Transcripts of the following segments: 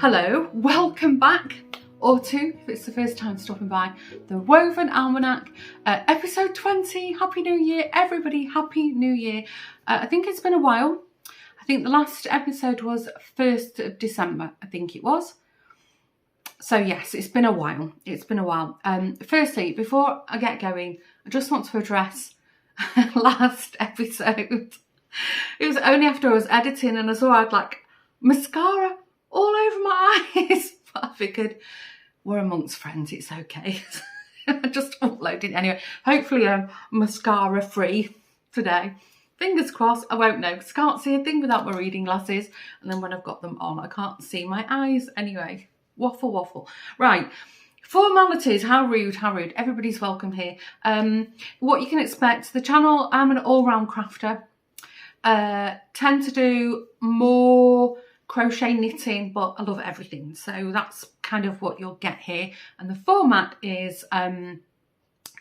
Hello, welcome back, or two if it's the first time stopping by, the Woven Almanac, episode 20. Happy New Year, everybody, Happy New Year. I think it's been a while. I think the last episode was 1st of December, I think it was. So yes, it's been a while, firstly, before I get going, I just want to address last episode. It was only after I was editing and I saw I had like mascara all over my eyes, but I figured we're amongst friends, it's okay. I just uploaded anyway. Hopefully I'm mascara free today. Fingers crossed. I won't know because I can't see a thing without my reading glasses, and then when I've got them on I can't see my eyes anyway. Waffle. Right, formalities. How rude. Everybody's welcome here. What you can expect, the channel, I'm an all-round crafter. Tend to do more crochet, knitting, but I love everything, so that's kind of what you'll get here. And the format is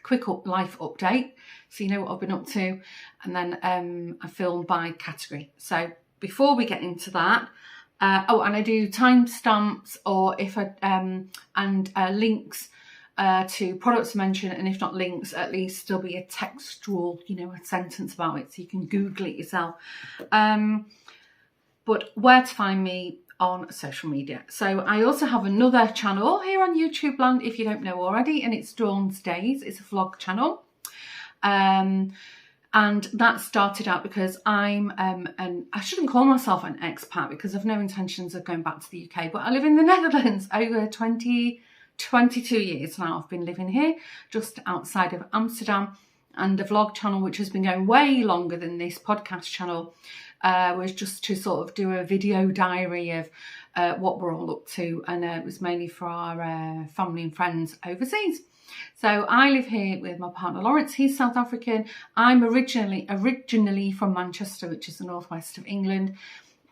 quick life update, so you know what I've been up to, and then I film by category. So before we get into that, and I do timestamps, or if I links to products to mention, and if not links, at least there'll be a textual, a sentence about it, so you can Google it yourself. But where to find me on social media. So I also have another channel here on YouTube land, if you don't know already, and it's Dawn's Days. It's a vlog channel. And that started out because I'm, I shouldn't call myself an expat because I've no intentions of going back to the UK, but I live in the Netherlands over 22 years now. I've been living here just outside of Amsterdam, and the vlog channel, which has been going way longer than this podcast channel, was just to sort of do a video diary of what we're all up to, and it was mainly for our family and friends overseas. So I live here with my partner Lawrence. He's South African. I'm originally from Manchester, which is the northwest of England,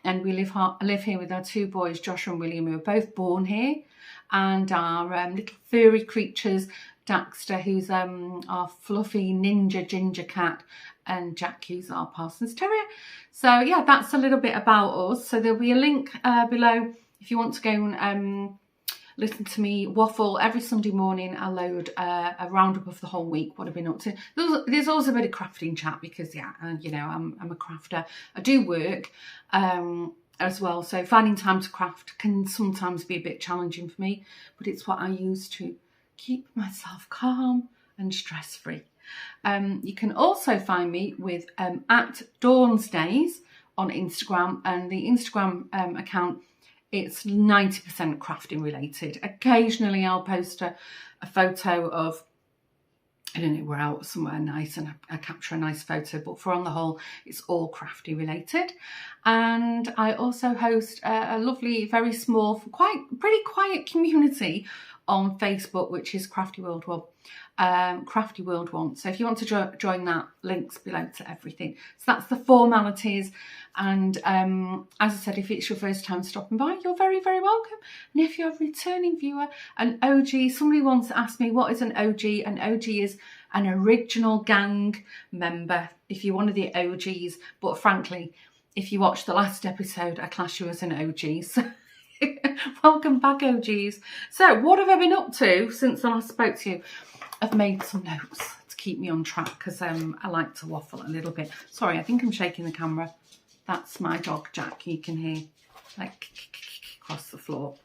and we live here with our two boys, Joshua and William, who were both born here, and our little furry creatures, Daxter, who's our fluffy ninja ginger cat, and Jack, who's our Parsons Terrier. So yeah, that's a little bit about us. So there'll be a link below if you want to go and listen to me waffle every Sunday morning. I load a roundup of the whole week, what I've been up to. There's also a bit of crafting chat because yeah, I'm a crafter. I do work as well, so finding time to craft can sometimes be a bit challenging for me, but it's what I use to keep myself calm and stress-free. You can also find me with at Dawn's Days on Instagram, and the Instagram account, it's 90% crafting related. Occasionally I'll post a photo of, I don't know, we're out somewhere nice and I capture a nice photo, but for on the whole, it's all crafty related. And I also host a lovely, very small, pretty quiet community on Facebook, which is Crafty World 1. So if you want to join that, links below to everything. So that's the formalities. And as I said, if it's your first time stopping by, you're very, very welcome. And if you're a returning viewer, an OG, somebody once asked me, what is an OG? An OG is an original gang member, if you're one of the OGs. But frankly, if you watched the last episode, I class you as an OG. So welcome back, OGs. So what have I been up to since I last spoke to you? I've made some notes to keep me on track because I like to waffle a little bit. Sorry, I think I'm shaking the camera. That's my dog Jack, you can hear like across the floor.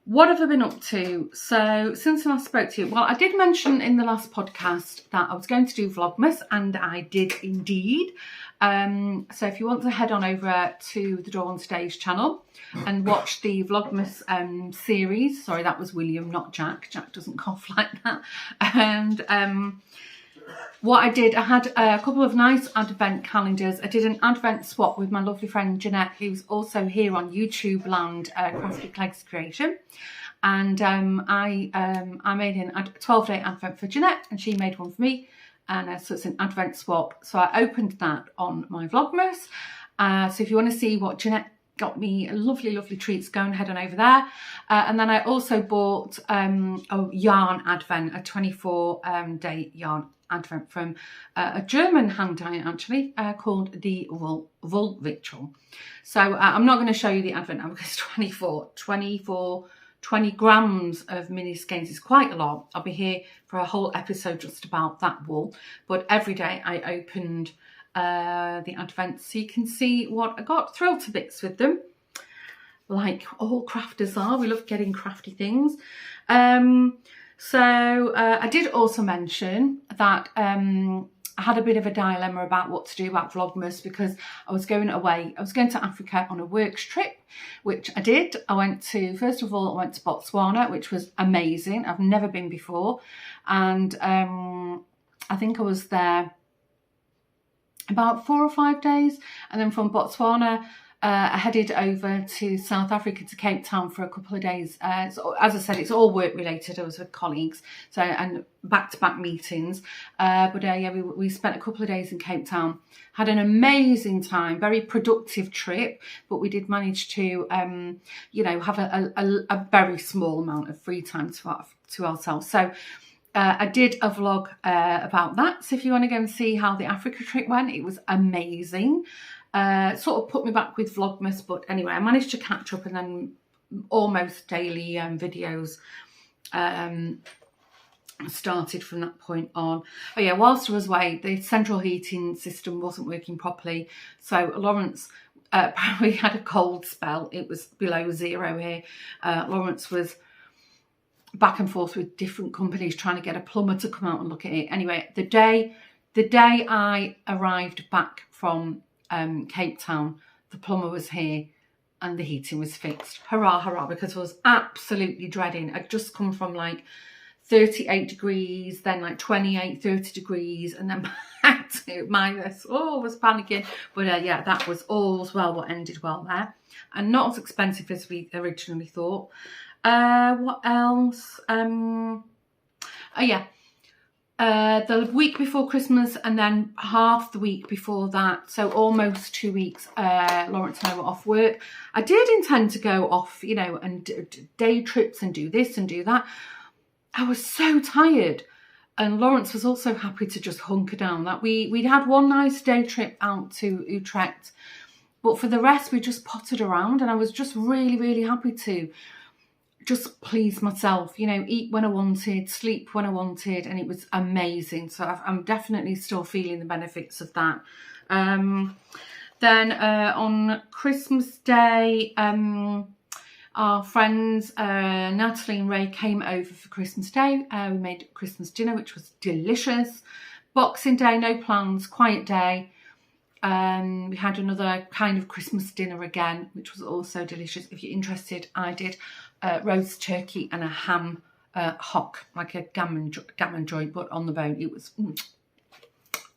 What have I been up to? So since I last spoke to you, well, I did mention in the last podcast that I was going to do Vlogmas, and I did indeed. So if you want to head on over to the Dawn's Days channel and watch the Vlogmas series. Sorry, that was William, not Jack. Jack doesn't cough like that. And what I did, I had a couple of nice advent calendars. I did an advent swap with my lovely friend Jeanette, who's also here on YouTube land, Crafty Clegs Creation. And I made a 12-day advent for Jeanette, and she made one for me. And so it's an advent swap. So I opened that on my Vlogmas. So if you want to see what Jeanette got me, lovely, lovely treats, go and head on over there. And then I also bought a yarn advent, a 24-day yarn advent from a German hand dye actually called the Wool Ritual. So I'm not going to show you the advent now because 20 grams of mini skeins is quite a lot. I'll be here for a whole episode just about that wool. But every day I opened the advents so you can see what I got. Thrilled to bits with them. Like all crafters are, we love getting crafty things. So I did also mention that I had a bit of a dilemma about what to do about Vlogmas because I was going away. I was going to Africa on a works trip, which I did. First of all, I went to Botswana, which was amazing. I've never been before. And I think I was there about 4 or 5 days. And then from Botswana, I headed over to South Africa, to Cape Town for a couple of days. So, as I said, it's all work related. I was with colleagues, so and back-to-back meetings. Yeah, we spent a couple of days in Cape Town. Had an amazing time, very productive trip. But we did manage to, have a very small amount of free time to ourselves. So I did a vlog about that. So if you want to go and see how the Africa trip went, it was amazing. Sort of put me back with Vlogmas, but anyway, I managed to catch up and then almost daily videos started from that point on. Oh yeah, whilst I was away, the central heating system wasn't working properly. So Lawrence apparently had a cold spell. It was below 0 here. Lawrence was back and forth with different companies trying to get a plumber to come out and look at it. Anyway, the day I arrived back from Cape Town, the plumber was here and the heating was fixed. Hurrah, hurrah, because I was absolutely dreading. I'd just come from like 38 degrees, then like 28, 30 degrees, and then back to minus. Oh, I was panicking. But yeah, that was all's well what ended well there. And not as expensive as we originally thought. What else? Oh yeah. The week before Christmas and then half the week before that, so almost 2 weeks, Lawrence and I were off work. I did intend to go off, and day trips and do this and do that. I was so tired, and Lawrence was also happy to just hunker down. That we'd had one nice day trip out to Utrecht, but for the rest we just pottered around, and I was just really, really happy to just please myself, eat when I wanted, sleep when I wanted, and it was amazing. So I'm definitely still feeling the benefits of that. Then on Christmas Day, our friends Natalie and Ray came over for Christmas Day. We made Christmas dinner, which was delicious. Boxing Day, no plans, quiet day. We had another kind of Christmas dinner again, which was also delicious. If you're interested, I did roast turkey and a ham hock, like a gammon joint, but on the bone. It was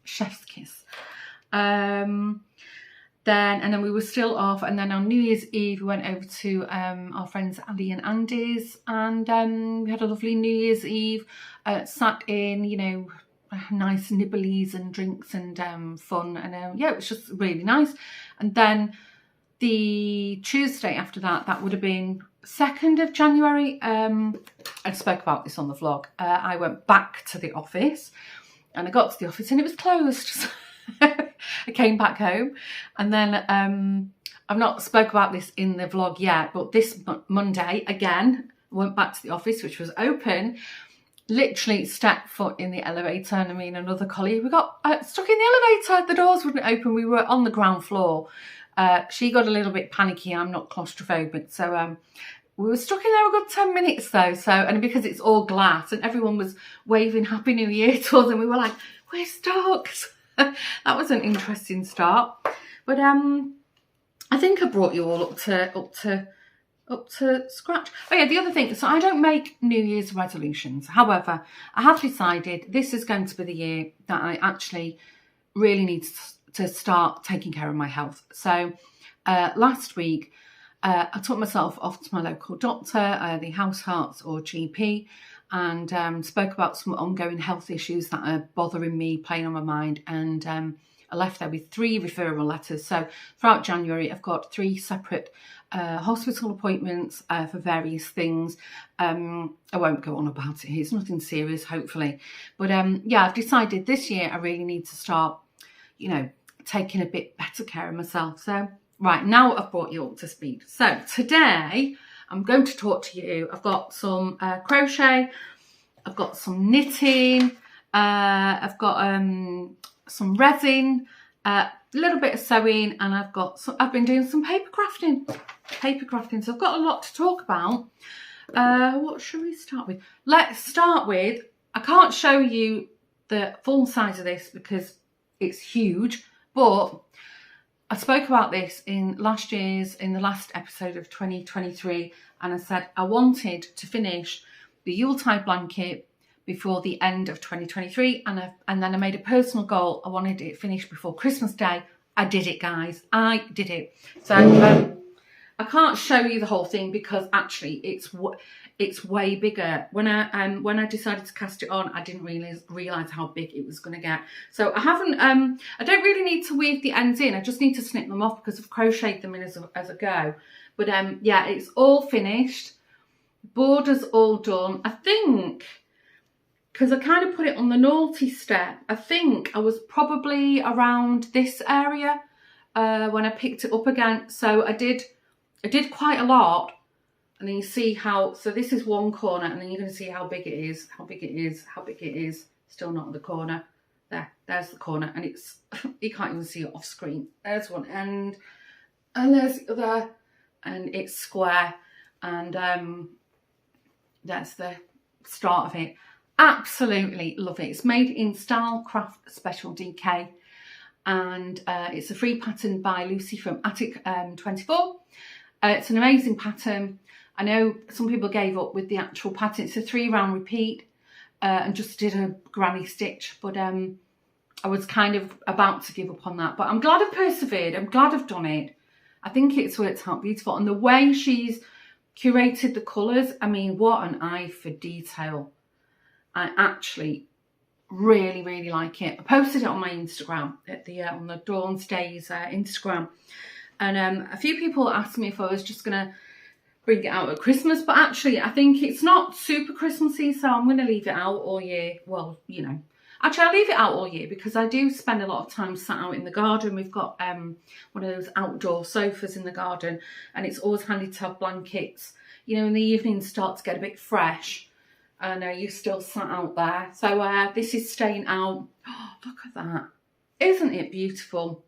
chef's kiss. Then we were still off, and then on New Year's Eve we went over to our friends Ali and Andy's, and we had a lovely New Year's Eve. Sat in, nice nibblies and drinks and fun, and yeah, it was just really nice. And then the Tuesday after that would have been 2nd of January. I spoke about this on the vlog. I went back to the office, and I got to the office and it was closed. I came back home, and then I've not spoke about this in the vlog yet, but this Monday again went back to the office, which was open. Literally stepped foot in the elevator, and another colleague, we got stuck in the elevator. The doors wouldn't open. We were on the ground floor. She got a little bit panicky. I'm not claustrophobic, so we were stuck in there a good 10 minutes though. So, and because it's all glass, and everyone was waving Happy New Year to us, and we were like, we're stuck. That was an interesting start. But I think I brought you all up to scratch. Oh yeah, the other thing, so I don't make New Year's resolutions. However, I have decided this is going to be the year that I actually really need to start taking care of my health. So last week, I took myself off to my local doctor, the House Hearts or GP, and spoke about some ongoing health issues that are bothering me, playing on my mind. And I left there with 3 referral letters. So throughout January, I've got 3 separate hospital appointments for various things. I won't go on about it. It's nothing serious, hopefully. But yeah, I've decided this year I really need to start, you know, taking a bit better care of myself. So right, now I've brought you up to speed. So today I'm going to talk to you. I've got some crochet, I've got some knitting, I've got some resin, a little bit of sewing, and I've been doing some paper crafting. So I've got a lot to talk about. What should we start with? Let's start with, I can't show you the full size of this because it's huge, but I spoke about this in the last episode of 2023, and I said I wanted to finish the Yuletide blanket before the end of 2023, and then I made a personal goal. I wanted it finished before Christmas Day. I did it, guys. I did it. So I can't show you the whole thing because actually it's way bigger. When I decided to cast it on, I didn't realize how big it was going to get. So I haven't. I don't really need to weave the ends in. I just need to snip them off because I've crocheted them in as I go. But yeah, it's all finished. Borders all done. I think, because I kind of put it on the naughty step, I think I was probably around this area when I picked it up again. So I did quite a lot. And then you see how, so this is one corner, and then you're going to see how big it is, how big it is. Still not at the corner. There's the corner, and it's, you can't even see it off screen. There's one end, and there's the other, and it's square, and that's the start of it. Absolutely love it. It's made in Style Craft Special DK, and it's a free pattern by Lucy from Attic 24. It's an amazing pattern. I know some people gave up with the actual pattern. It's a 3-round repeat and just did a granny stitch, but I was kind of about to give up on that, but I'm glad I've persevered. I'm glad I've done it. I think it's worked out beautiful, and the way she's curated the colours, I mean, what an eye for detail. I actually really, really like it. I posted it on my Instagram, on the Dawn's Days Instagram, and a few people asked me if I was just going to bring it out at Christmas, but actually I think it's not super Christmassy, so I'm going to leave it out all year. Well, you know, actually I'll leave it out all year because I do spend a lot of time sat out in the garden. We've got one of those outdoor sofas in the garden, and it's always handy to have blankets, you know, in the evenings start to get a bit fresh, and you're still sat out there. So this is staying out. Oh, look at that. Isn't it beautiful?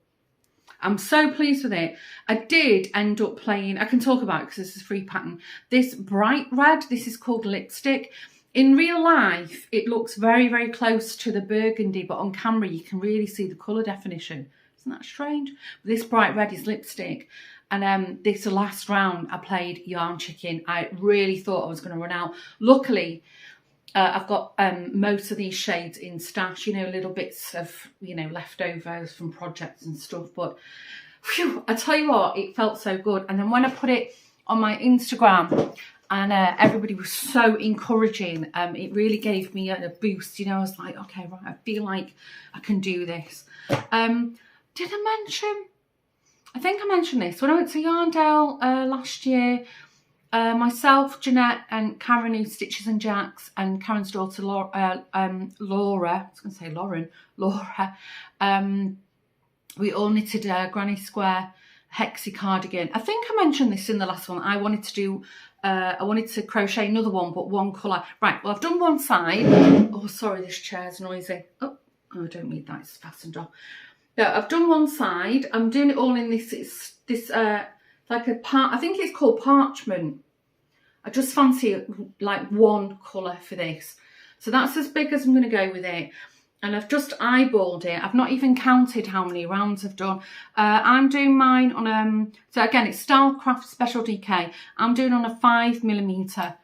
I'm so pleased with it. I did end up playing, I can talk about it because this is a free pattern, this bright red. This is called Lipstick. In real life, it looks very, very close to the burgundy, but on camera, you can really see the colour definition. Isn't that strange? This bright red is Lipstick. And this last round, I played Yarn Chicken. I really thought I was going to run out. Luckily, I've got most of these shades in stash, you know, little bits of, you know, leftovers from projects and stuff. But whew, I tell you what, it felt so good. And then when I put it on my Instagram, and everybody was so encouraging, it really gave me a boost. You know, I was like, okay, right, I feel like I can do this. Did I mention? I think I mentioned this when I went to Yarndale last year. Myself, Jeanette, and Karen, who Stitches and Jacks, and Karen's daughter Laura, I was going to say Lauren, Laura, we all knitted a Granny Square Hexie cardigan. I think I mentioned this in the last one. I wanted to crochet another one, but one colour. Right, well, I've done one side. Oh, sorry, this chair's noisy. Oh, I don't need that, it's fastened off. No, I've done one side. I'm doing it all in this like a I think it's called parchment. I just fancy like one colour for this. So that's as big as I'm going to go with it. And I've just eyeballed it. I've not even counted how many rounds I've done. I'm doing mine on, so again, it's Style Craft Special DK. I'm doing on a 5mm,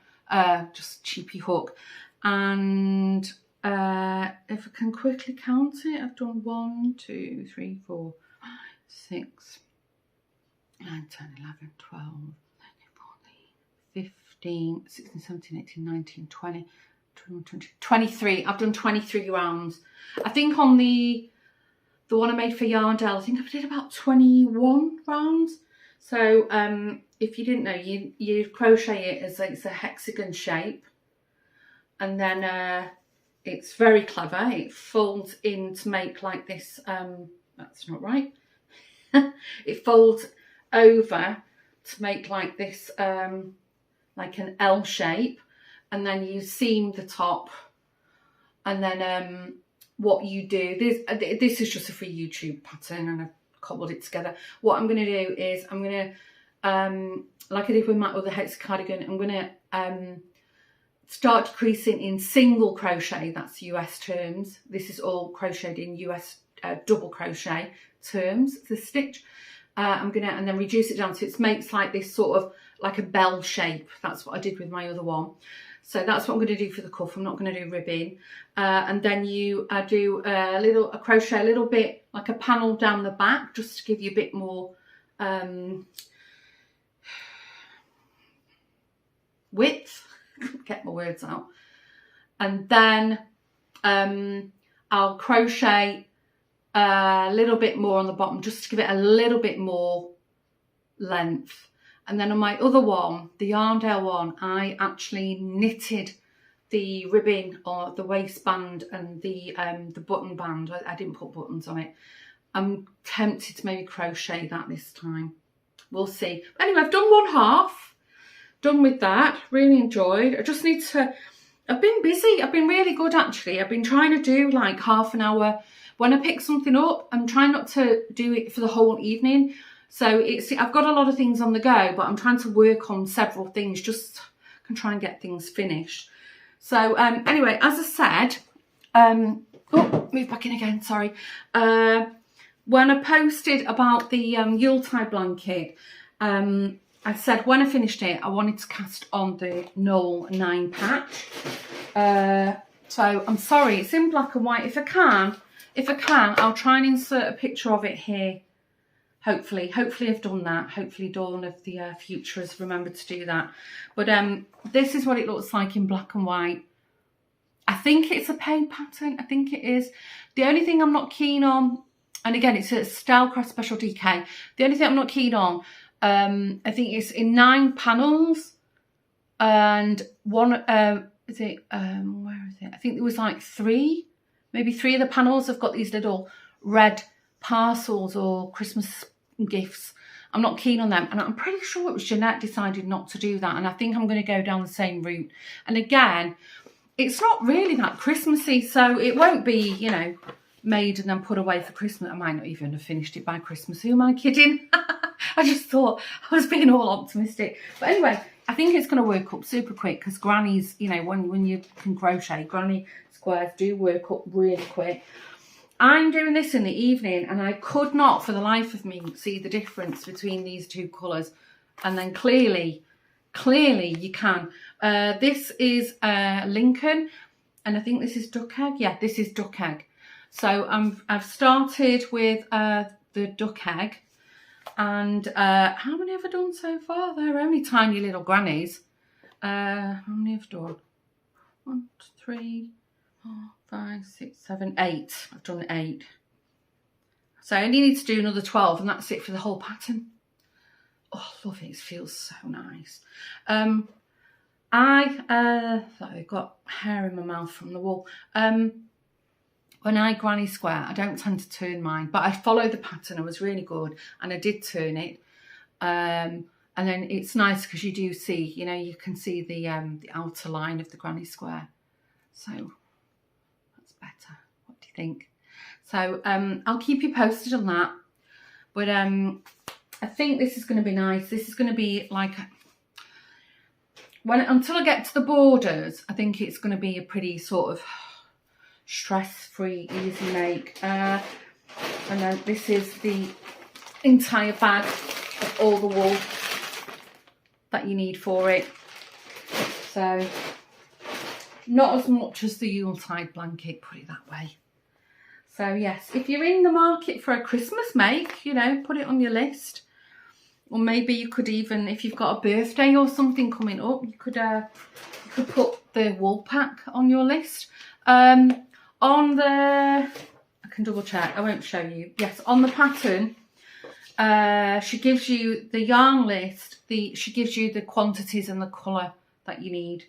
just cheapy hook. And if I can quickly count it, I've done 1, 2, 3, 4, 5, 6, 9, 10, 11, 12, 13, 14, 15, 16, 17, 18, 19, 20, 21, 22, 23. I've done 23 rounds. I think on the the one I made for Yarndale, I think I did about 21 rounds. So if you didn't know, you crochet it as it's a hexagon shape, and then it's very clever. It folds in to make like this, that's not right. It folds over to make like this, like an L shape, and then you seam the top, and then what you do, this is just a free YouTube pattern and I've cobbled it together. What I'm going to do is I'm going to, like I did with my other hex cardigan, I'm going to start decreasing in single crochet, that's US terms. This is all crocheted in US double crochet terms, the stitch. I'm going to, and then reduce it down so it makes like this sort of like a bell shape. That's what I did with my other one. So that's what I'm going to do for the cuff. I'm not going to do ribbing. And then you do a crochet a little bit like a panel down the back, just to give you a bit more width. Get my words out. And then I'll crochet a little bit more on the bottom, just to give it a little bit more length. And then on my other one, the Yarndale one, I actually knitted the ribbing or the waistband and the button band. I didn't put buttons on it. I'm tempted to maybe crochet that this time. We'll see. But anyway, I've done one half. Done with that. Really enjoyed. I just need to... I've been busy. I've been really good, actually. I've been trying to do like half an hour. When I pick something up, I'm trying not to do it for the whole evening. So I've got a lot of things on the go, but I'm trying to work on several things, just can try and get things finished. So anyway, as I said, oh, move back in again, sorry. When I posted about the Yuletide blanket, I said when I finished it, I wanted to cast on the Knoll 9 patch. So I'm sorry, it's in black and white. If I can, I'll try and insert a picture of it here. Hopefully I've done that. Hopefully Dawn of the Future has remembered to do that. But this is what it looks like in black and white. I think it's a paid pattern. I think it is. The only thing I'm not keen on, and again, it's a Stylecraft Special DK. The only thing I'm not keen on, I think it's in 9 panels. And one, where is it? I think there was like 3, maybe 3 of the panels have got these little red parcels or Christmas gifts. I'm not keen on them, and I'm pretty sure it was Jeanette decided not to do that, and I think I'm going to go down the same route. And again, it's not really that Christmassy, so it won't be, you know, made and then put away for Christmas. I might not even have finished it by Christmas. Who am I kidding? I just thought I was being all optimistic. But anyway, I think it's going to work up super quick, because grannies, you know, when you can crochet, granny squares do work up really quick. I'm doing this in the evening, and I could not for the life of me see the difference between these 2 colours. And then clearly you can. This is Lincoln, and I think this is Duck Egg. Yeah, this is Duck Egg. So I've started with the Duck Egg, and how many have I done so far? They're only tiny little grannies. How many have I done? 1, 2, 3, 4, 5, 6, 7, 8. I've done 8. So I only need to do another 12, and that's it for the whole pattern. Oh, I love it. It feels so nice. I've got hair in my mouth from the wool. When I granny square, I don't tend to turn mine, but I followed the pattern. It was really good, and I did turn it. And then it's nice because you do see, you know, you can see the outer line of the granny square. So that's better. What do you think? So I'll keep you posted on that. But I think this is going to be nice. This is going to be like, until I get to the borders, I think it's going to be a pretty sort of stress-free, easy make. And then this is the entire bag of all the wool that you need for it. So not as much as the Yuletide blanket, put it that way. So yes, if you're in the market for a Christmas make, you know, put it on your list. Or maybe you could even, if you've got a birthday or something coming up, you could put the wool pack on your list. Okay, can double check. I won't show you. Yes, on the pattern, she gives you the yarn list. She gives you the quantities and the colour that you need.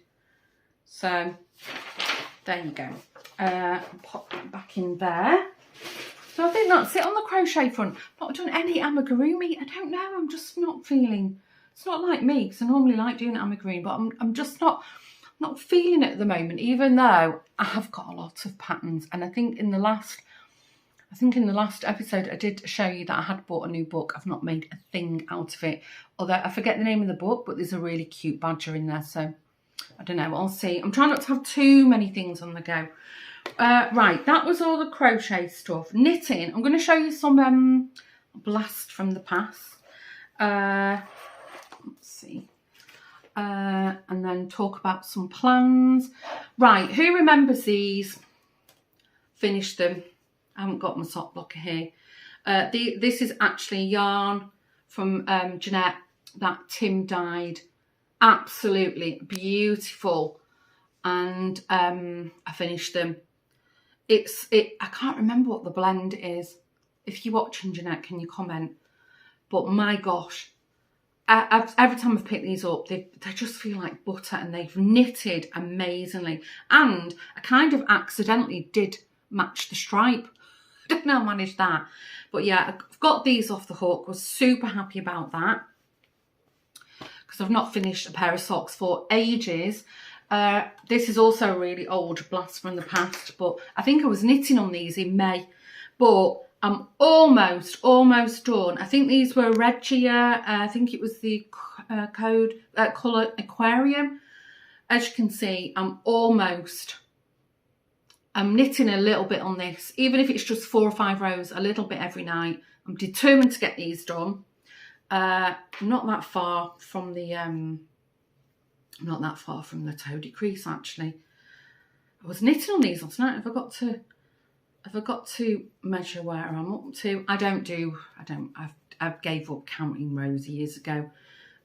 So there you go. Pop that back in there. So I think that's it on the crochet front. Not done any amigurumi. I don't know. I'm just not feeling. It's not like me, because I normally like doing amigurumi, but I'm just not feeling it at the moment. Even though I have got a lot of patterns, and I think in the last episode I did show you that I had bought a new book. I've not made a thing out of it. Although I forget the name of the book, but there's a really cute badger in there. So I don't know. I'll see. I'm trying not to have too many things on the go. Right, that was all the crochet stuff. Knitting, I'm going to show you some blast from the past. Let's see. And then talk about some plans. Right, who remembers these? Finished them. I haven't got my sock blocker here. This is actually yarn from Jeanette that Tim dyed. Absolutely beautiful. And I finished them. I can't remember what the blend is. If you're watching, Jeanette, can you comment? But my gosh, every time I've picked these up, they just feel like butter, and they've knitted amazingly. And I kind of accidentally did match the stripe. I don't know how I managed that. But yeah, I've got these off the hook. Was super happy about that, because I've not finished a pair of socks for ages. This is also a really old blast from the past, but I think I was knitting on these in May, but I'm almost done. I think these were Regia. I think it was the colour Aquarium. As you can see, I'm knitting a little bit on this, even if it's just 4 or 5 rows, a little bit every night. I'm determined to get these done. Not that far from the toady crease, actually. I was knitting on these last night. Have I got to measure where I'm up to? I gave up counting rows years ago.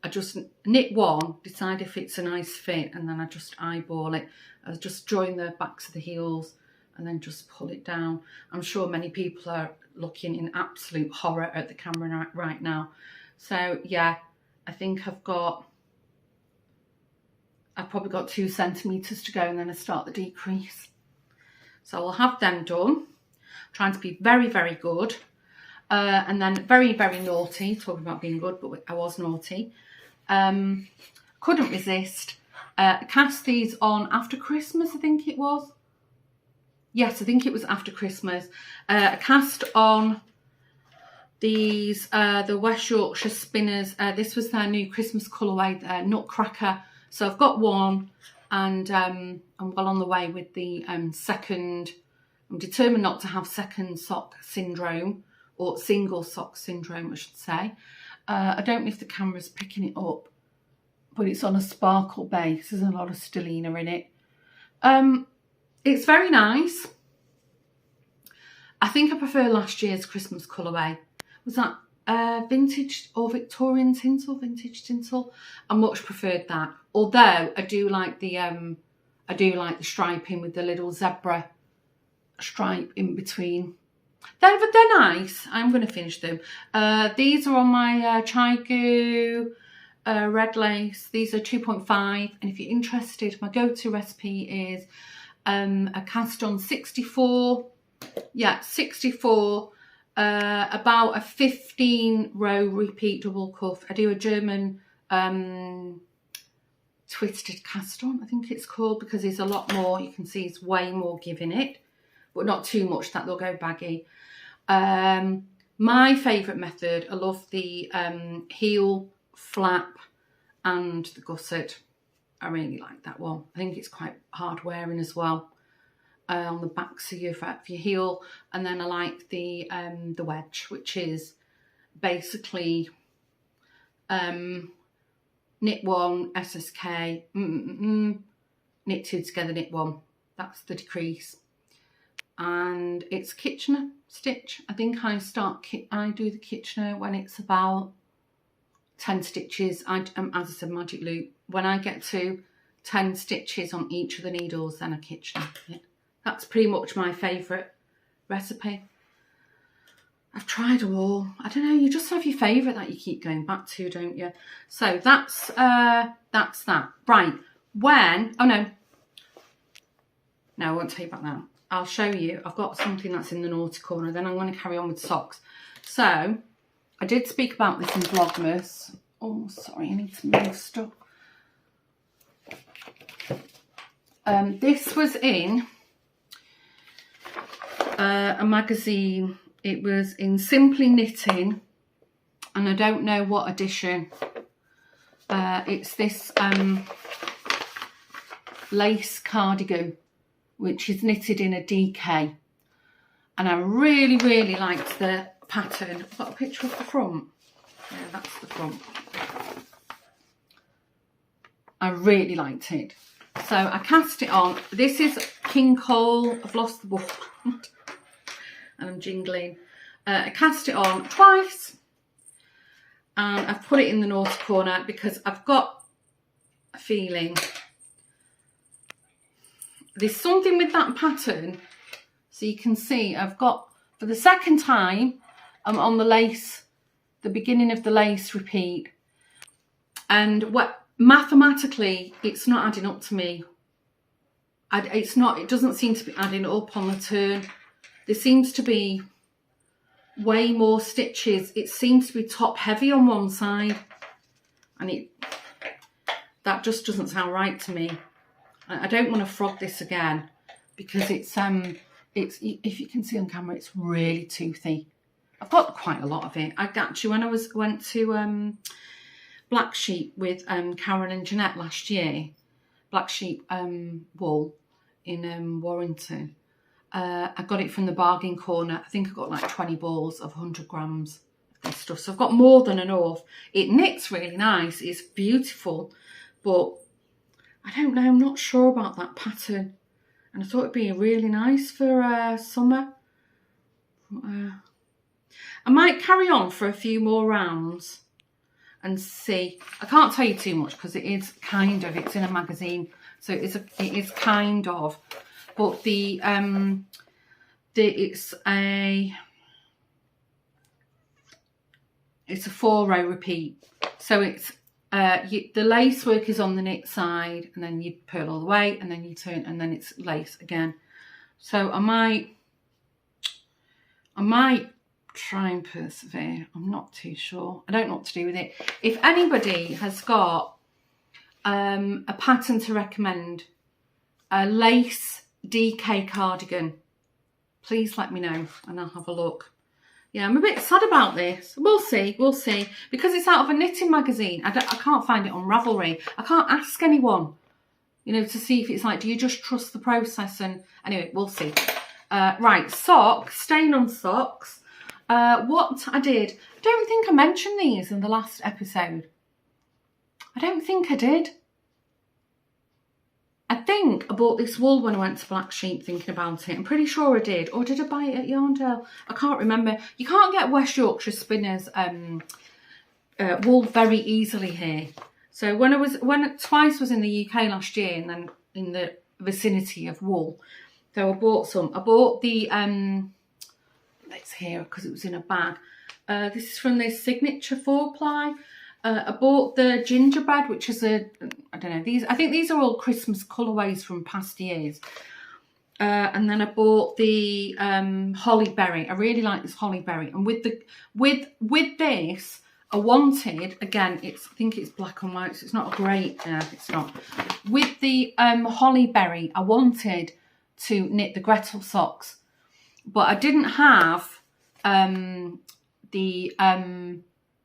I just knit one, decide if it's a nice fit, and then I just eyeball it. I just join the backs of the heels and then just pull it down. I'm sure many people are looking in absolute horror at the camera right now. So yeah, I think I've probably got 2 centimetres to go, and then I start the decrease. So I'll have them done. Trying to be very, very good. And then very, very naughty. Talking about being good, but I was naughty. Couldn't resist. Cast these on after Christmas, I think it was. Yes, I think it was after Christmas. Cast on these, the West Yorkshire Spinners. This was their new Christmas colourway, Nutcracker. So I've got one, and I'm well on the way with the second. I'm determined not to have second sock syndrome, or single sock syndrome, I should say. I don't know if the camera's picking it up, but it's on a sparkle base. There's a lot of stellina in it. It's very nice. I think I prefer last year's Christmas colourway. Was that vintage or Victorian tinsel? Vintage tinsel. I much preferred that. Although I do like the striping with the little zebra stripe in between. They're nice. I'm going to finish them. These are on my Chaigu red lace. These are 2.5, and if you're interested, my go-to recipe is a cast on 64. Yeah, 64. About a 15 row repeat double cuff. I do a German twisted cast on, I think it's called, because there's a lot more. You can see it's way more give in it, but not too much that they'll go baggy. My favourite method, I love the heel flap and the gusset. I really like that one. I think it's quite hard wearing as well. On the backs of your heel, and then I like the wedge, which is basically knit one, SSK, knit two together, knit one. That's the decrease, and it's Kitchener stitch. I think I do the Kitchener when it's about 10 stitches. As I said, magic loop. When I get to 10 stitches on each of the needles, then I Kitchener it. That's pretty much my favourite recipe. I've tried them all. I don't know, you just have your favourite that you keep going back to, don't you? So that's that. Right, oh no, I won't tell you about that. I'll show you. I've got something that's in the naughty corner, then I'm going to carry on with socks. So, I did speak about this in Vlogmas. Oh, sorry, I need to move stuff. This was in a magazine. It was in Simply Knitting, and I don't know what edition. It's this lace cardigan, which is knitted in a DK. And I really, really liked the pattern. I've got a picture of the front. Yeah, that's the front. I really liked it. So I cast it on. This is King Cole. I've lost the ball. And I'm jingling. I cast it on twice. And I've put it in the naughty corner because I've got a feeling there's something with that pattern. So you can see I've got, for the second time, I'm on the lace, the beginning of the lace repeat. And mathematically, it's not adding up to me. It doesn't seem to be adding up on the turn. There seems to be way more stitches. It seems to be top heavy on one side. And that just doesn't sound right to me. I don't want to frog this again because it's if you can see on camera, it's really toothy. I've got quite a lot of it. I actually, when I went to Black Sheep with Karen and Jeanette last year, Black Sheep wool in Warrington, I got it from the bargain corner. I think I got like 20 balls of 100 grams of this stuff. So I've got more than enough. It knits really nice. It's beautiful, but I don't know. I'm not sure about that pattern. And I thought it'd be really nice for summer. I might carry on for a few more rounds and see. I can't tell you too much because it is kind of, it's in a magazine. So it is kind of, but it's a 4-row repeat. So it's the lace work is on the knit side, and then you purl all the way, and then you turn, and then it's lace again. So I might try and persevere. I'm not too sure. I don't know what to do with it. If anybody has got a pattern to recommend, a lace DK cardigan, please let me know and I'll have a look. Yeah, I'm a bit sad about this. We'll see. Because it's out of a knitting magazine. I can't find it on Ravelry. I can't ask anyone, to see if it's like, do you just trust the process? And anyway, we'll see. Right, socks, staying on socks. What I did, I don't think I mentioned these in the last episode. I don't think I did. I think I bought this wool when I went to Black Sheep thinking about it. I'm pretty sure I did. Or did I buy it at Yarndale? I can't remember. You can't get West Yorkshire Spinners wool very easily here. So twice was in the UK last year and then in the vicinity of wool. So I bought some. I bought the, it's here because it was in a bag. This is from their Signature 4-ply. I bought the gingerbread, which is I don't know, I think these are all Christmas colourways from past years. And then I bought the hollyberry. I really like this hollyberry. And with this, I wanted, again, I think it's black and white, so it's not a great, it's not. With the hollyberry, I wanted to knit the Gretel socks, but I didn't have the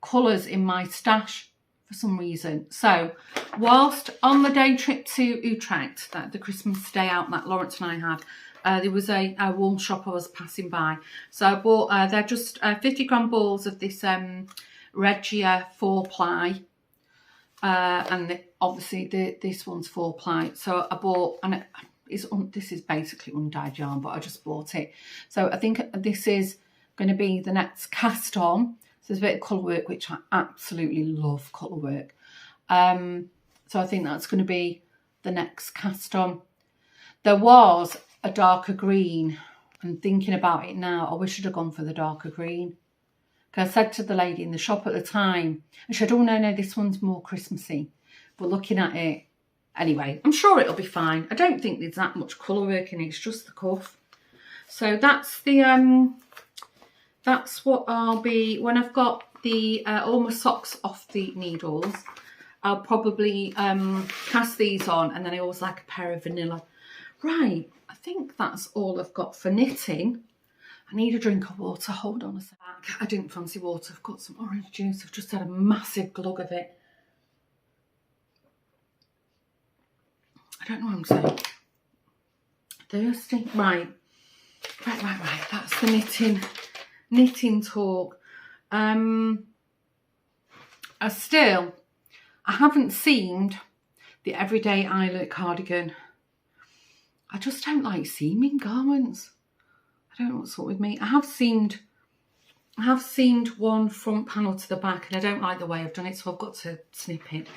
colours in my stash for some reason. So whilst on the day trip to Utrecht, the Christmas day out that Lawrence and I had, there was a wool shop I was passing by. So I bought, they're just 50 gram balls of this Regia 4-ply. And obviously this one's 4-ply. So I bought, and this is basically undyed yarn, but I just bought it. So I think this is going to be the next cast on. So there's a bit of colour work, which I absolutely love colour work. So I think that's going to be the next cast on. There was a darker green And thinking about it now, I wish I'd have gone for the darker green. Because I said to the lady in the shop at the time, and she said, oh no, this one's more Christmassy. But looking at it, anyway, I'm sure it'll be fine. I don't think there's that much colour work in it, it's just the cuff. So that's the, that's what I'll be, when I've got the all my socks off the needles, I'll probably cast these on, and then I always like a pair of vanilla. Right, I think that's all I've got for knitting. I need a drink of water. Hold on a sec. I didn't fancy water. I've got some orange juice. I've just had a massive glug of it. I don't know what I'm saying. Thirsty. Right. That's the knitting talk. I haven't seamed the everyday eyelet cardigan. I just don't like seaming garments. I don't know what's up with me. I have seamed one front panel to the back, and I don't like the way I've done it, so I've got to snip it.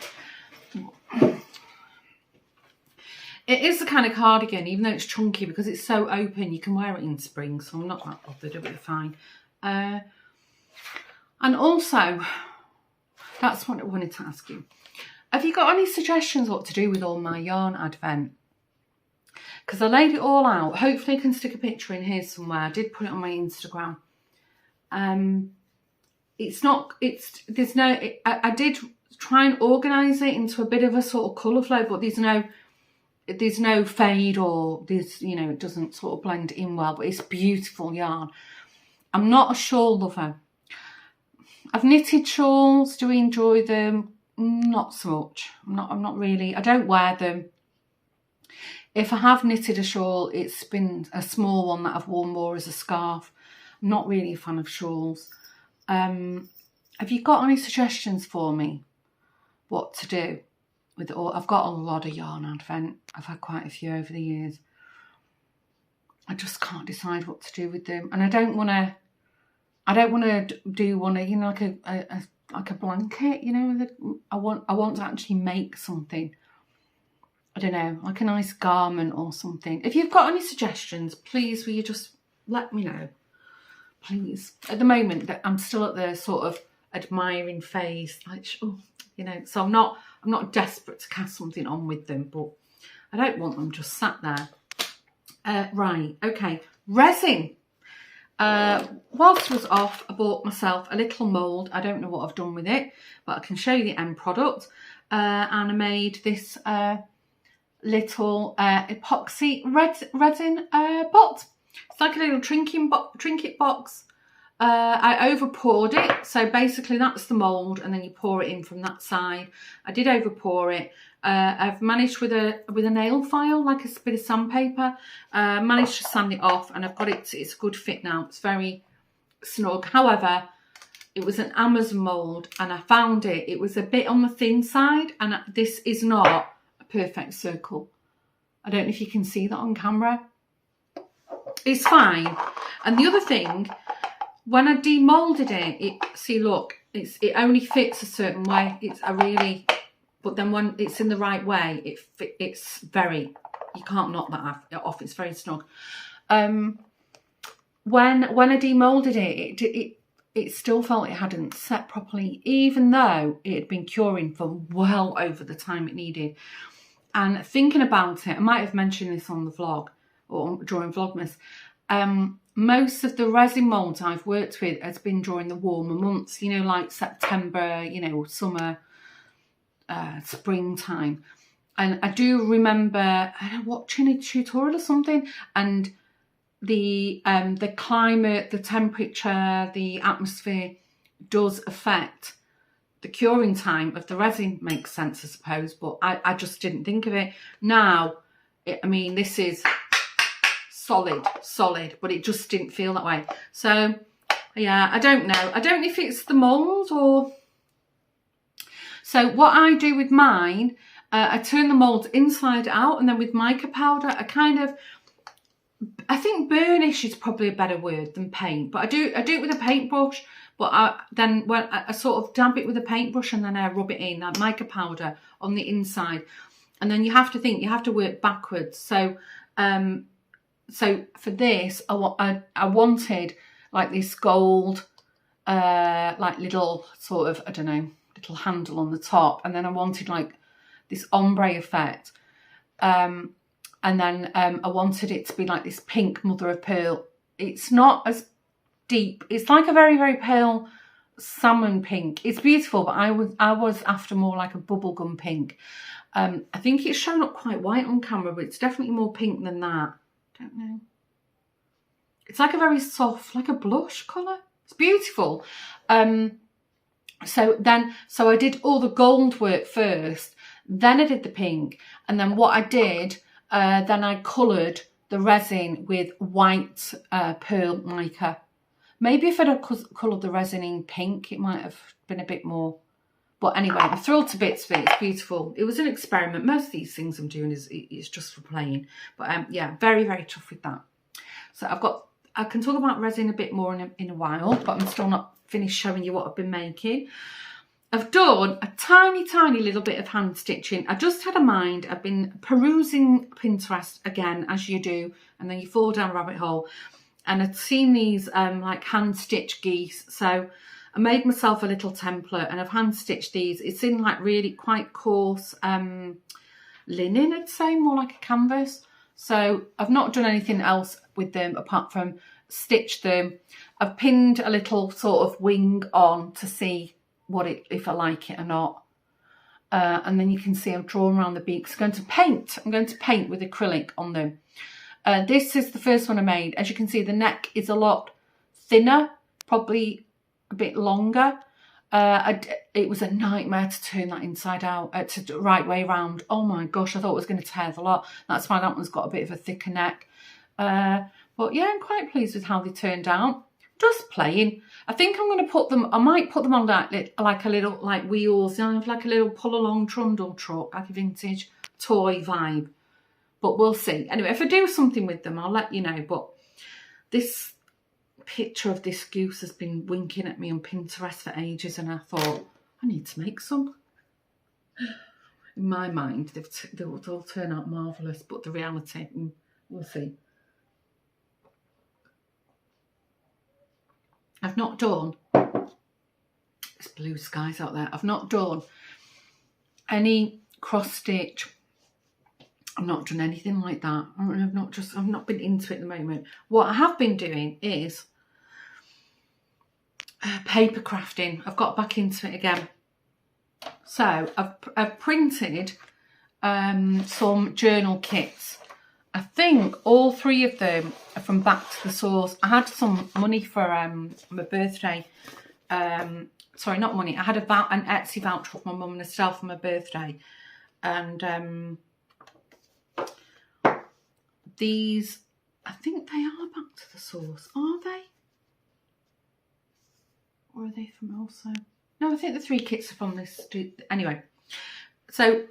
It is the kind of cardigan, even though it's chunky, because it's so open, you can wear it in spring, so I'm not that bothered, it'll be fine. And also, that's what I wanted to ask you. Have you got any suggestions what to do with all my yarn advent? Because I laid it all out. Hopefully I can stick a picture in here somewhere. I did put it on my Instagram. I did try and organise it into a bit of a sort of colour flow, but there's no fade, or it doesn't sort of blend in well, but it's beautiful yarn. I'm not a shawl lover. I've knitted shawls. Do I enjoy them? Not so much. I'm not really. I don't wear them. If I have knitted a shawl, it's been a small one that I've worn more as a scarf. I'm not really a fan of shawls. Have you got any suggestions for me what to do with it all? I've got a lot of yarn advent. I've had quite a few over the years. I just can't decide what to do with them, and I don't want to do one of, like a blanket. I want to actually make something. I don't know, like a nice garment or something. If you've got any suggestions, please will you just let me know, please. At the moment, I'm still at the sort of admiring phase, like, so I'm not desperate to cast something on with them, but I don't want them just sat there. Right, okay, resin. Whilst I was off, I bought myself a little mould. I don't know what I've done with it, but I can show you the end product. And I made this little epoxy resin pot. It's like a little trinket box. I over poured it, so basically that's the mould, and then you pour it in from that side. I did over pour it. I've managed with a nail file, like a bit of sandpaper, managed to sand it off, and I've got it. It's a good fit now. It's very snug. However, it was an Amazon mould, and I found it was a bit on the thin side, and this is not a perfect circle. I don't know if you can see that on camera. It's fine. And the other thing, when I demoulded it, it only fits a certain way. But then when it's in the right way, it's very, you can't knock that off. It's very snug. When I demoulded it still felt it hadn't set properly, even though it had been curing for well over the time it needed. And thinking about it, I might have mentioned this on the vlog or during Vlogmas. Most of the resin moulds I've worked with has been during the warmer months, like September, summer, springtime. And I do remember watching a tutorial or something, and the climate, the temperature, the atmosphere does affect the curing time of the resin. Makes sense, I suppose, but I just didn't think of it. Now, this is solid, but it just didn't feel that way. So, yeah, I don't know. I don't know if it's the mould or... So what I do with mine, I turn the mould inside out, and then with mica powder, I think burnish is probably a better word than paint, but I do it with a paintbrush, but then when I sort of dab it with a paintbrush, and then I rub it in, like mica powder on the inside. And then you have to work backwards. So so for this, I wanted like this gold, like little sort of, I don't know, little handle on the top. And then I wanted like this ombre effect. And then I wanted it to be like this pink mother of pearl. It's not as deep. It's like a very, very pale salmon pink. It's beautiful, but I was after more like a bubblegum pink. I think it's shown up quite white on camera, but it's definitely more pink than that. Don't know. It's like a very soft, like a blush colour. It's beautiful. So I did all the gold work first, then I did the pink, and then what I did, then I coloured the resin with white pearl mica. Maybe if I'd have coloured the resin in pink, it might have been a bit more. But anyway, I'm thrilled to bits with it. It's beautiful. It was an experiment. Most of these things I'm doing is just for playing. But yeah, very, very tough with that. So I can talk about resin a bit more in a while, but I'm still not finished showing you what I've been making. I've done a tiny, tiny little bit of hand stitching. I just had a mind. I've been perusing Pinterest again, as you do, and then you fall down a rabbit hole. And I'd seen these like hand stitch geese. So I made myself a little template and I've hand stitched these. It's in like really quite coarse linen, I'd say, more like a canvas. So I've not done anything else with them apart from stitch them. I've pinned a little sort of wing on to see if I like it or not. And then you can see I've drawn around the beaks. I'm going to paint with acrylic on them. This is the first one I made. As you can see, the neck is a lot thinner, probably a bit longer. It was a nightmare to turn that inside out, to the right way around. Oh my gosh, I thought it was going to tear the lot. That's why that one's got a bit of a thicker neck. But yeah, I'm quite pleased with how they turned out. Just playing. I think I'm going to put them, I might put them on like a little, like wheels, you know, like a little pull along trundle truck, like a vintage toy vibe. But we'll see. Anyway, if I do something with them, I'll let you know. But this picture of this goose has been winking at me on Pinterest for ages, and I thought, I need to make some. In my mind, they'll all turn out marvellous, but the reality, we'll see. I've not done, it's blue skies out there, I've not done any cross stitch. I've not done anything like that. I've not been into it at the moment. What I have been doing is paper crafting. I've got back into it again. So I've printed some journal kits. I think all 3 of them are from Back to the Source. I had some money for my birthday. Sorry, not money. I had an Etsy voucher for my mum and Estelle for my birthday. And these, I think they are Back to the Source. Are they? Or are they from also? No, I think the 3 kits are from this. Anyway, so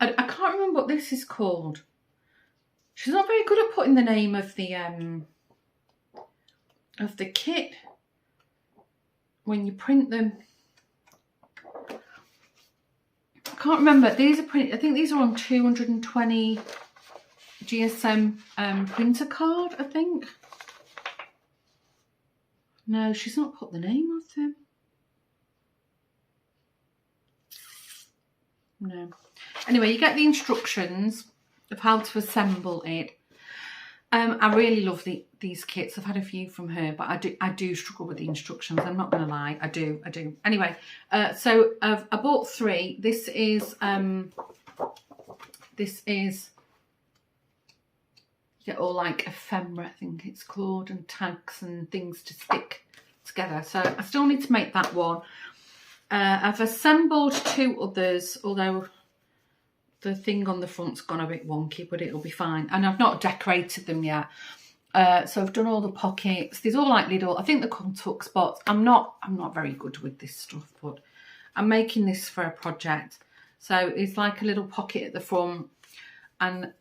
I can't remember what this is called. She's not very good at putting the name of the kit when you print them. I can't remember. These are printed. I think these are on 220 GSM printer card. I think. No, she's not put the name of them. No. Anyway, you get the instructions of how to assemble it. I really love these kits. I've had a few from her, but I do struggle with the instructions. I'm not going to lie. I do. Anyway, so I bought 3. This is you get all like ephemera, I think it's called, and tags and things to stick together. So I still need to make that one. I've assembled 2 others, although the thing on the front's gone a bit wonky, but it'll be fine. And I've not decorated them yet. So I've done all the pockets. These all like little, I think they're called tuck spots. I'm not very good with this stuff, but I'm making this for a project. So it's like a little pocket at the front, and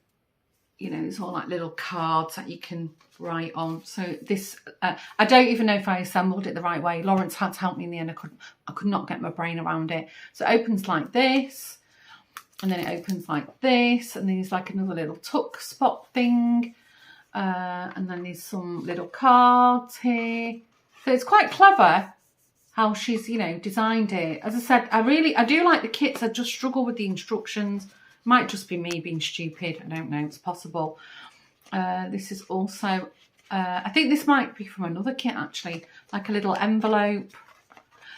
you know, it's all like little cards that you can write on. So this, I don't even know if I assembled it the right way. Lawrence had to help me in the end. I could not get my brain around it. So it opens like this, and then it opens like this, and then there's like another little tuck spot thing. And then there's some little cards here. So it's quite clever how she's, you know, designed it. As I said, I do like the kits. I just struggle with the instructions. Might just be me being stupid. I don't know. It's possible. This is also, I think this might be from another kit actually, like a little envelope.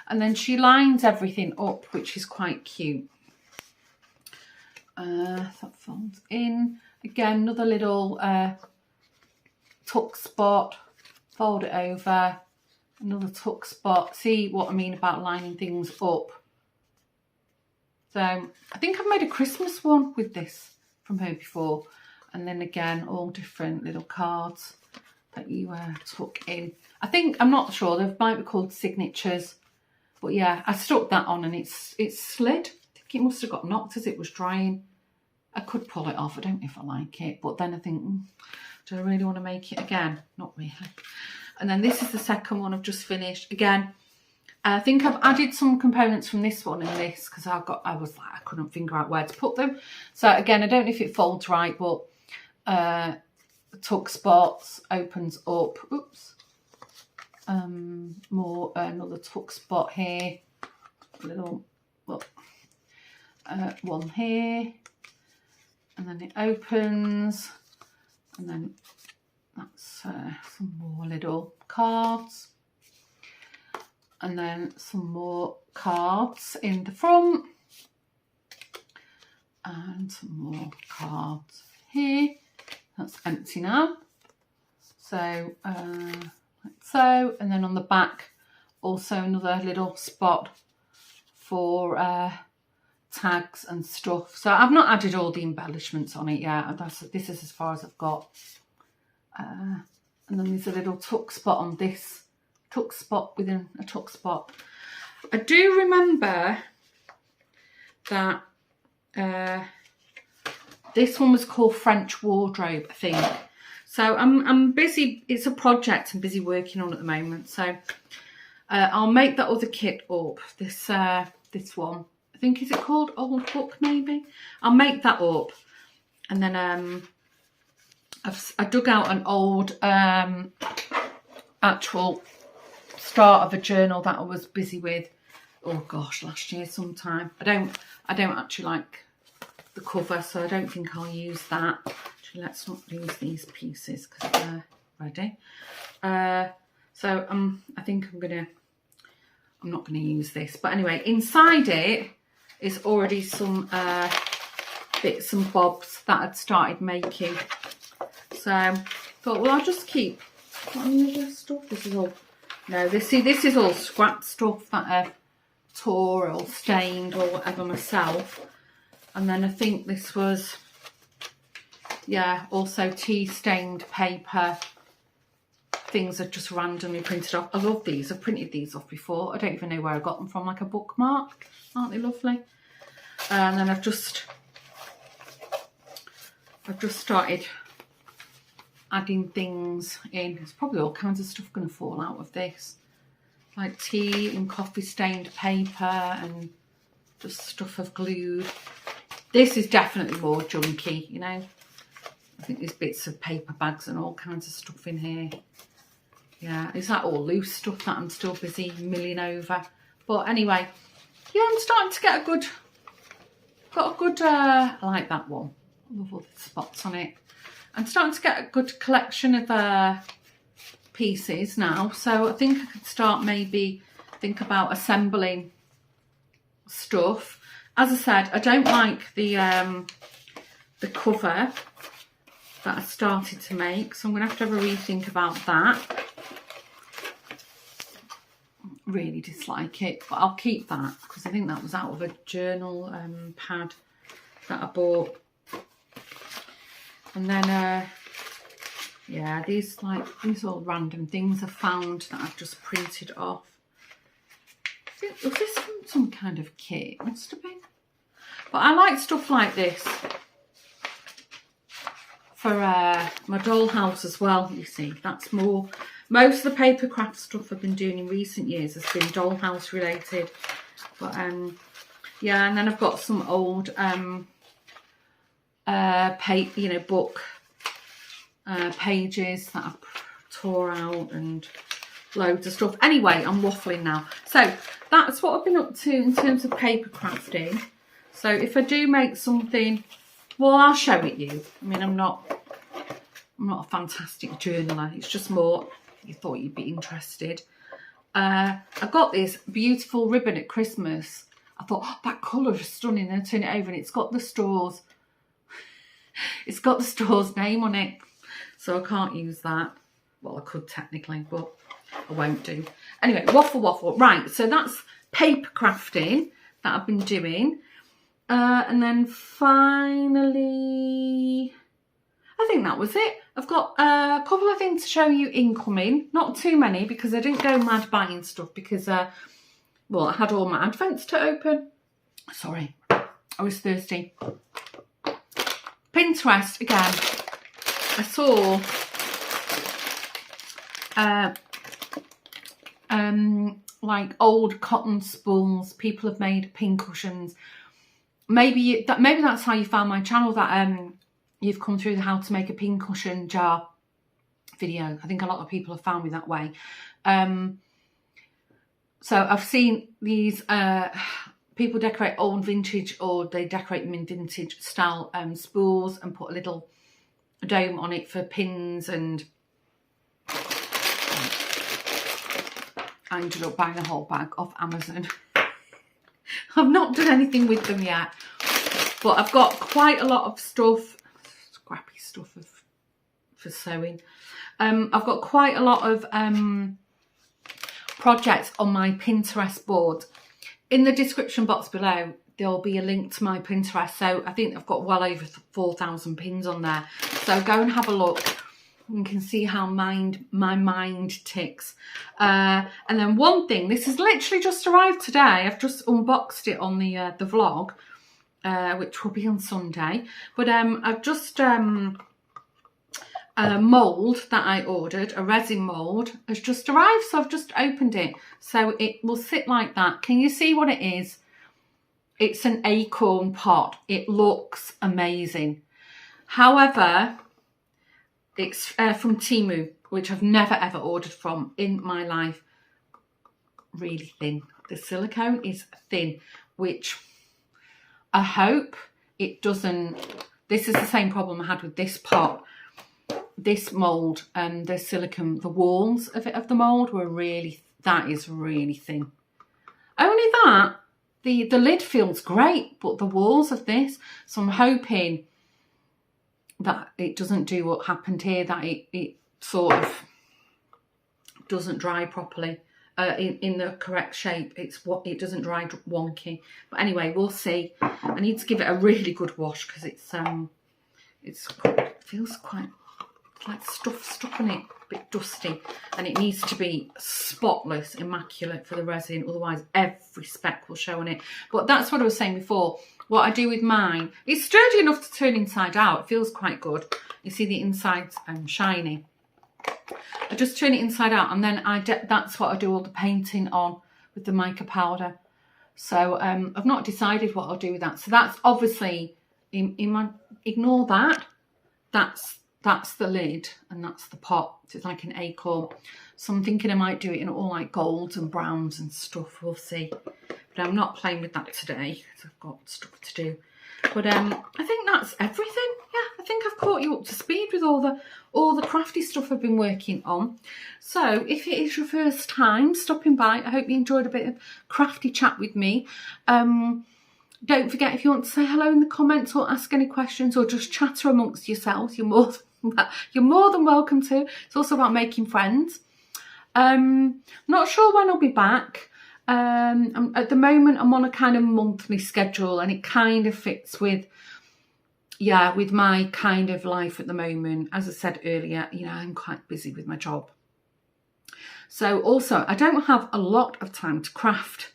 And then she lines everything up, which is quite cute. That folds in. Again, another little tuck spot. Fold it over. Another tuck spot. See what I mean about lining things up. So I think I've made a Christmas one with this from her before. And then again, all different little cards that you tuck in. I'm not sure, they might be called signatures. But yeah, I stuck that on and it's slid. I think it must have got knocked as it was drying. I could pull it off. I don't know if I like it. But then I think, do I really want to make it again? Not really. And then this is the second one I've just finished. Again, I think I've added some components from this one in this because I was like, I couldn't figure out where to put them. So again, I don't know if it folds right, but the tuck spots opens up. Oops. Another tuck spot here. A little one here. And then it opens. And then that's some more little cards. And then some more cards in the front. And some more cards here. That's empty now. So, like so. And then on the back, also another little spot for tags and stuff. So I've not added all the embellishments on it yet. This is as far as I've got. And then there's a little tuck spot on this. Tuck spot within a tuck spot. I do remember that this one was called French Wardrobe, I think. So I'm busy. It's a project I'm busy working on at the moment. So I'll make that other kit up. This one. I think, is it called Old Book maybe? I'll make that up. And then I dug out an old actual start of a journal that I was busy with. Oh gosh, last year sometime. I don't actually like the cover, so I don't think I'll use that. Actually, let's not use these pieces because they're ready. So I think I'm not gonna use this. But anyway, inside it is already some bits and bobs that I'd started making. So I thought, well, I'll just keep any other stuff. This is all this is all scrap stuff that I've tore or stained or whatever myself. And then I think this was, yeah, also tea stained paper. Things are just randomly printed off. I love these. I've printed these off before. I don't even know where I got them from, like a bookmark. Aren't they lovely? And then I've just started adding things in. There's probably all kinds of stuff going to fall out of this. Like tea and coffee stained paper and just stuff I've glued. This is definitely more junky, you know. I think there's bits of paper bags and all kinds of stuff in here. Yeah, is that all loose stuff that I'm still busy milling over? But anyway, yeah, I'm starting to get got a good, I like that one. I love all the spots on it. I'm starting to get a good collection of pieces now. So I think I could start think about assembling stuff. As I said, I don't like the cover that I started to make. So I'm going to have a rethink about that. Really dislike it, but I'll keep that because I think that was out of a journal pad that I bought. And then yeah, these all random things I found that I've just printed off. Was this from some kind of kit? It must have been. But I like stuff like this for my dollhouse as well, you see. That's more. Most of the paper craft stuff I've been doing in recent years has been dollhouse related. But yeah, and then I've got some old book pages that I've tore out and loads of stuff. Anyway, I'm waffling now. So that's what I've been up to in terms of paper crafting. So if I do make something, well, I'll show it you. I mean, I'm not a fantastic journaler. It's just more you thought you'd be interested. I got this beautiful ribbon at Christmas. I thought, oh, that colour is stunning. And I turn it over and it's got the store's name on it. So I can't use that. Well, I could technically, but I won't do. Anyway, waffle. Right, so that's paper crafting that I've been doing. And then finally, I think that was it. I've got a couple of things to show you incoming. Not too many because I didn't go mad buying stuff because, well, I had all my advents to open. Sorry, I was thirsty. Pinterest, again, I saw like old cotton spools. People have made pincushions. Maybe that's how you found my channel, that you've come through the how to make a pincushion jar video. I think a lot of people have found me that way. So I've seen these people decorate old vintage, or they decorate them in vintage style spools and put a little dome on it for pins, and I ended up buying a whole bag off Amazon. I've not done anything with them yet, but I've got quite a lot of stuff, scrappy stuff for sewing. I've got quite a lot of projects on my Pinterest board. In the description box below, there'll be a link to my Pinterest. So I think I've got well over 4,000 pins on there. So go and have a look. You can see how my mind ticks. And then one thing, this has literally just arrived today. I've just unboxed it on the vlog, which will be on Sunday. But I've just a mould that I ordered, a resin mould, has just arrived. So I've just opened it. So it will sit like that. Can you see what it is? It's an acorn pot. It looks amazing. However, it's from Temu, which I've never ever ordered from in my life. Really thin. The silicone is thin, which I hope it doesn't. This is the same problem I had with this pot. This mould, the silicone, the walls of the mould were really, that is really thin. Only that, the lid feels great, but the walls of this, so I'm hoping that it doesn't do what happened here, that it sort of doesn't dry properly in the correct shape. It doesn't dry wonky. But anyway, we'll see. I need to give it a really good wash because it feels quite like stuff stuck in it, a bit dusty, and it needs to be spotless, immaculate for the resin, otherwise every speck will show on it. But that's what I was saying before. What I do with mine, it's sturdy enough to turn inside out. It feels quite good. You see the inside's shiny. I just turn it inside out, and then that's what I do all the painting on with the mica powder. So I've not decided what I'll do with that. So that's obviously, ignore that. That's the lid, and that's the pot. So it's like an acorn. So I'm thinking I might do it in all like golds and browns and stuff. We'll see. But I'm not playing with that today because I've got stuff to do. But I think that's everything. Yeah, I think I've caught you up to speed with all the crafty stuff I've been working on. So if it is your first time stopping by, I hope you enjoyed a bit of crafty chat with me. Don't forget, if you want to say hello in the comments or ask any questions or just chatter amongst yourselves, you're more than welcome to. It's also about making friends. Not sure when I'll be back. At the moment, I'm on a kind of monthly schedule, and it kind of fits with my kind of life at the moment. As I said earlier, I'm quite busy with my job. So also, I don't have a lot of time to craft.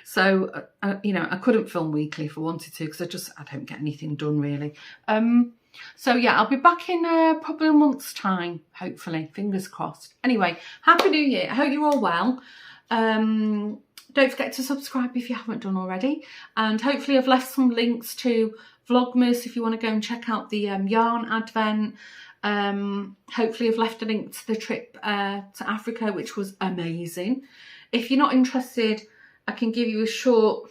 So, I couldn't film weekly if I wanted to because I don't get anything done really. So yeah, I'll be back in probably a month's time, hopefully, fingers crossed. Anyway, Happy New Year. I hope you're all well. Don't forget to subscribe if you haven't done already. And hopefully I've left some links to Vlogmas if you want to go and check out the yarn advent. Hopefully I've left a link to the trip to Africa, which was amazing. If you're not interested, I can give you a short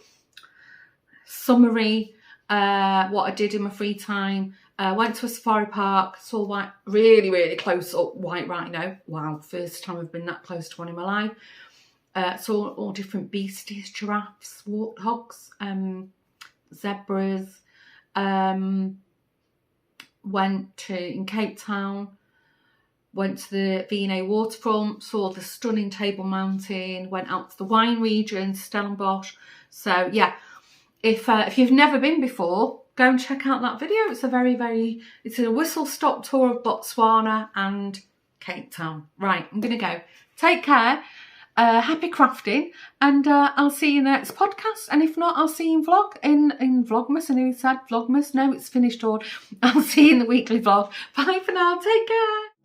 summary what I did in my free time. Went to a safari park, saw white, really close up white rhino. Wow, first time I've been that close to one in my life. Saw all different beasties, giraffes, warthogs, zebras. Went to, in Cape Town, went to the V&A waterfront, saw the stunning Table Mountain, went out to the wine region, Stellenbosch. So yeah, if you've never been before, go and check out that video. It's it's a whistle-stop tour of Botswana and Cape Town. Right, I'm going to go. Take care. Happy crafting, and I'll see you in the next podcast. And if not, I'll see you in Vlogmas. I nearly said Vlogmas. No, it's finished all. I'll see you in the weekly vlog. Bye for now. Take care.